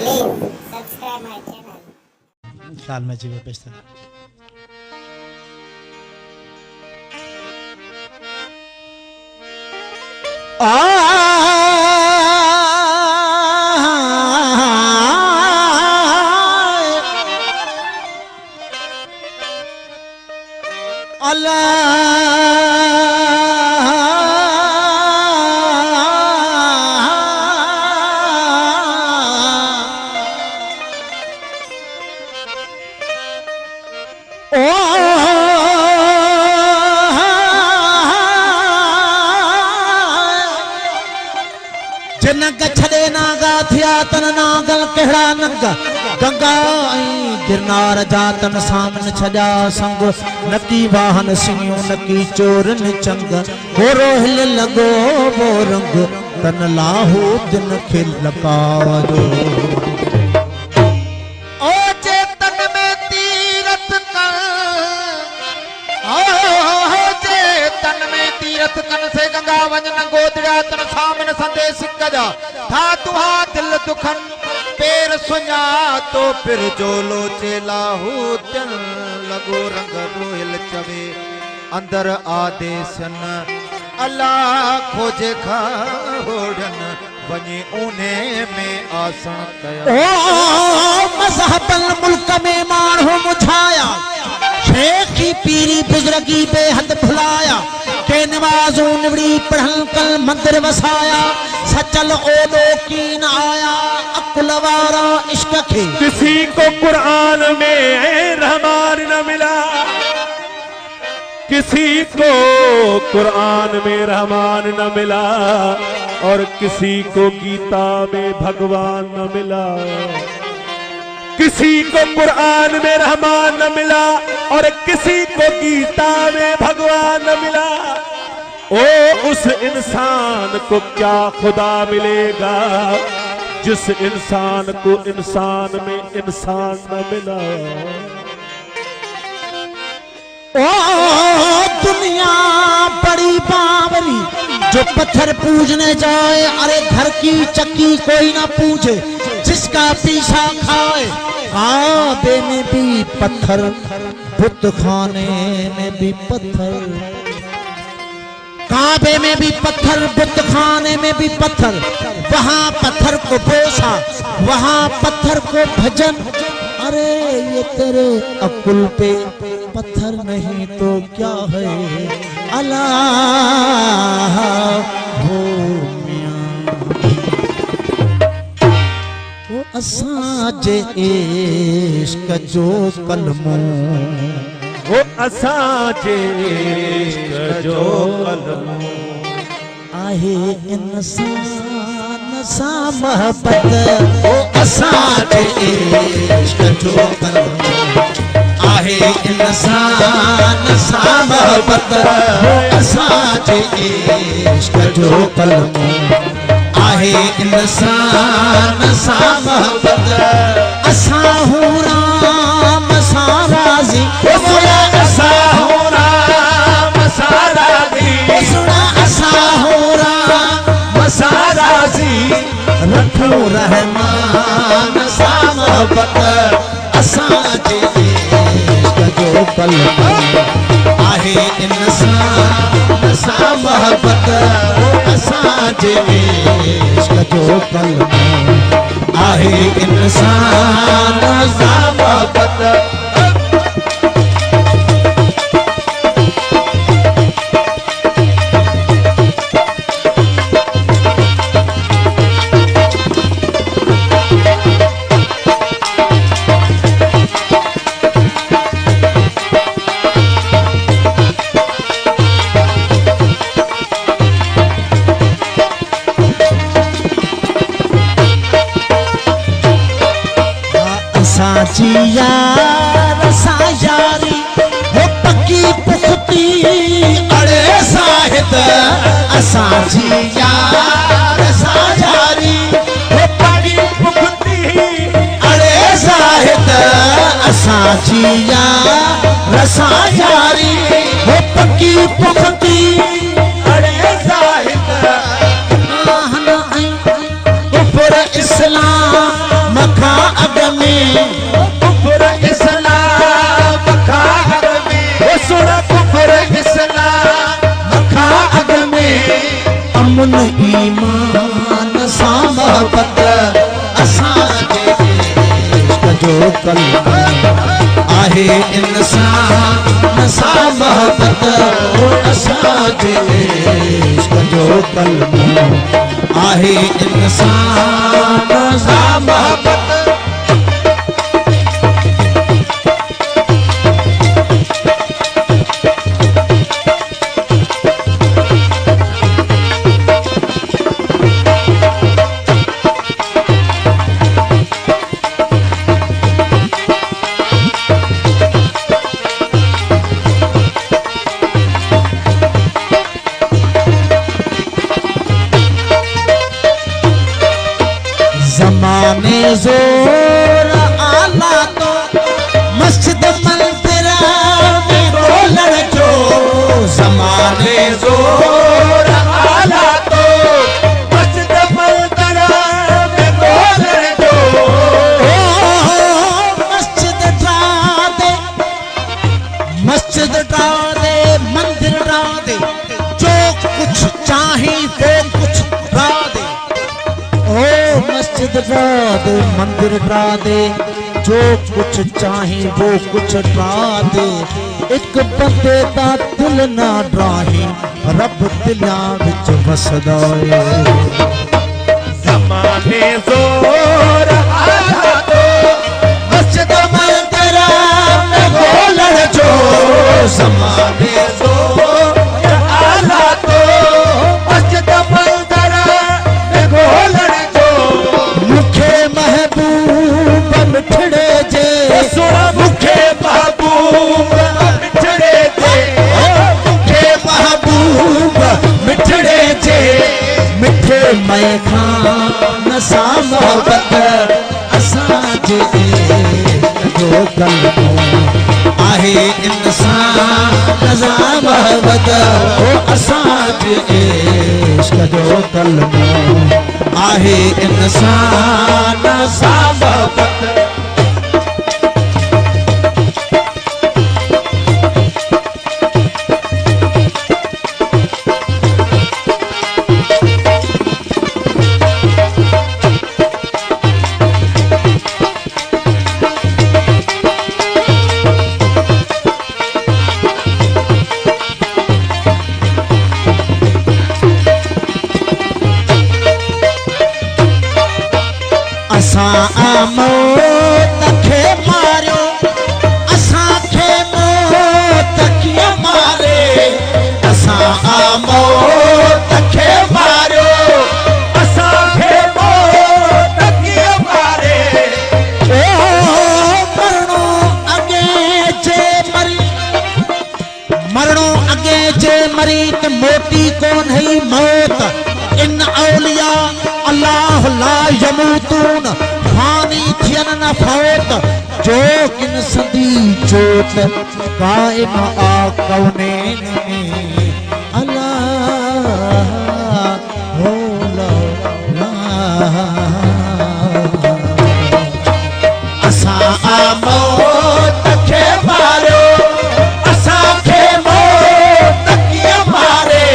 Please subscribe my channel. ख्याल में जीवे बेचते नग छड़े नागा थिया तन नागल केड़ा नग गंगा गिरनार जातन सामन छजा संग नकी वाहन सिंह नकी चोरन चंग गोरो हिल लगो वो रंग तन लाहू दिन खिल लकावो ओ चेतन में तीरथ कर चेतन में तीरथ कन से गंगा वंजन गोदड़ा तन सामन संदेश कजा था तुहा दिल दुखन पेर सुना तो फिर जो लोचे लाहू दिन लगो रंग रोयल चवे अंदर आदेशन अल्लाह खोजे खाड़न वने उने में आसन कया ओ मजहबल मुल्क में माण्हू मुछाया शेखी पीरी बुजुर्गी बेहद भुलाया के नवाजों निवड़ी पढ़ल कल मंदिर वसाया सचल ओदो कीन आया अकुलवारा इश्क खे किसी को कुरान में रहमान न मिला किसी को कुरान में रहमान न मिला और किसी को गीता में भगवान न मिला किसी को कुरान में रहमान न मिला और किसी को गीता में भगवान न मिला ओ उस इंसान को क्या खुदा मिलेगा जिस इंसान को इंसान में इंसान न मिला ओ दुनिया बड़ी बावरी जो पत्थर पूजने जाए अरे घर की चक्की कोई ना पूछे जिसका पीछा खाए काबे में भी पत्थर बुत खाने में भी पत्थर काबे में भी पत्थर बुत खाने में भी पत्थर वहाँ पत्थर को बोसा वहाँ पत्थर को भजन अरे ये तेरे अकुल पे पत्थर नहीं तो क्या है अल्लाह हो मियां वो असांजे इश्क जो कलमो वो असांजे इश्क जो कलमो आहे इंसान सा मोहब्बत वो असांजे इश्क जो कलमो आहे इंसान सा मोहब्बत वो असांजे इश्क जो कलमो आहे इंसान सा मोहब्बत असां हूं राम सा राज़ी असां हूं राम सा राज़ी असां हूं राम सा राज़ी रखो रहमान सा मोहब्बत असांजे जो कलमो आहे इंसान सा मोहब्बत असांजे इश्क जो कलमो आहे इंसान सा मोहब्बत साची यार सा यारी हो पक्की पुख्ती अड़े साहिद असांजी यार सा यारी हो पक्की पुख्ती अड़े साहिद असांजी यार सा यारी हो पक्की पुख्ती अड़े साहिद ऊपर इस्लाम अमुन ईमान सां मोहब्बत असांजे इश्क जो कलमो आहे इंसान सां मोहब्बत असांजे इश्क जो कलमो आहे इंसान सां मोहब्बत ज़माने ज़ोर आला तो मस्जिद मंदिर में बोलण जो ज़माने ज़ोर आला तो मस्जिद मंदिर में बोलण जो मस्जिद ड्रा दे मंदिर ड्रा दे जो कुछ चाहे वो कुछ ड्रा दे मस्जिद ड्रा दे मंदिर ड्रा दे जो कुछ चाहे वो कुछ ड्रा दे एक बंदे दा दिल ना ड्राही रब दिलां विच वसदा है ज़माने ज़ोर आला तो मस्जिद मंदिर में बोलण जो ज़माने ज़ोर आला तो मस्जिद मंदिर में बोलण मुखे महबूब मिठड़े जे मुखे महबूब मिठड़े जे मुखे महबूब मिठड़े जे मिठे मैं खान सां मोहब्बत असांजे जो कलमो आहे इंसान सां मोहब्बत असांजे इश्क जो कलमो आहे इंसान सां मोहब्बत असां मौत खे मारियो असांखे मौत कीअं मारे असां मौत खे मारियो असांखे मौत कीअं मारे मरणो अॻे जे मरी त मोटी कोन हुई मौत इन औलिया अल्लाह ला यमूतून फानी थियन न फौत जो किन संदी जोत कायम आ कौनेन में अल्लाह हो ला असां मौत खे मारियो असांखे मौत कीअं मारे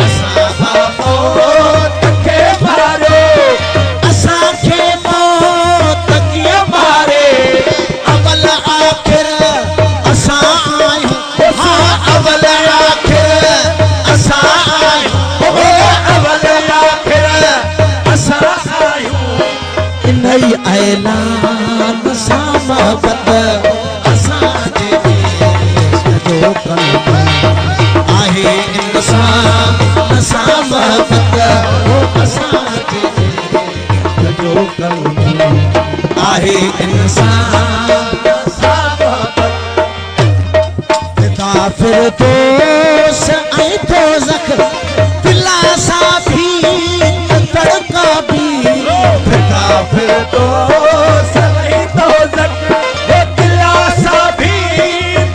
असां मौत खे मारियो असांखे मौत कीअं मारे अवल आखिर असां आहियूं हा अवल आखिर असां आहियूं अवल आखिर असां आहियूं इन्ही ऐलान सां मोहब्बत असांजे इश्क जो कलमो आहे इंसान सां मोहब्बत असांजे इश्क जो कलमो आहे इंसान सां मोहब्बत काफ़िर दोस्त ऐं दोज़ख दिला सां भी तड़का भी काफ़िर दोस्त ऐं दोज़ख दिला सां भी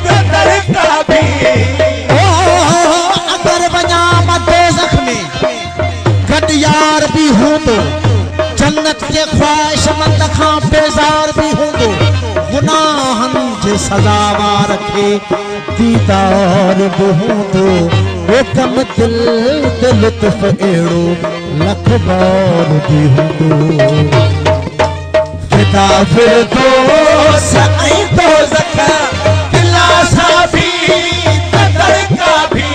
तड़का भी अगर वञा मां दोज़ख में गॾु यार भी हूंदो जन्नत जे ख्वाहिशमंद खां बेज़ार भी हूंदो गुनाहनि जे सजावार खे दीदार बि हूंदो वो कम दिल ते लुत्फ अहिड़ो लख बार बि हूंदो फिदा फिरदौस ऐं दोज़ख दिलासा भी तड़का भी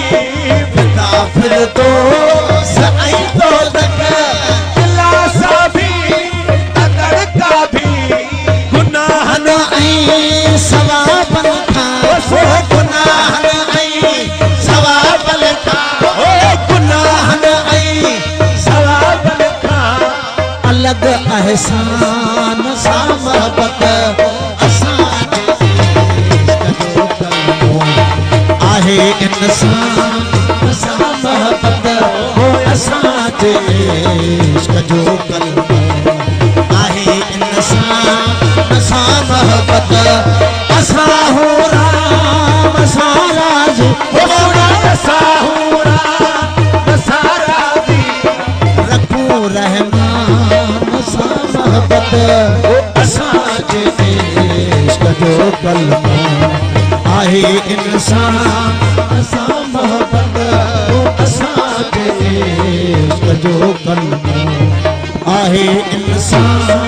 फिदा फिरदौस ऐं दोज़ख दिलासा भी तड़का भी गुनाहन ऐं सवाबन खां गुनाहन ऐं सवाबन खां गुनाहन ऐं सवाबन खां अलग एहसान सां मोहब्बत असांजे आहे इंसान सां मोहब्बत असांजे इश्क जो कलमो आहे इंसान सां मोहब्बत असां हो राम सां राज़ी असां हो राम सां राज़ी रखूं रहमान सां मोहब्बत असांजे इश्क जो कलमो आहे इंसान सां मोहब्बत असांजे इश्क जो कलमो आहे इंसान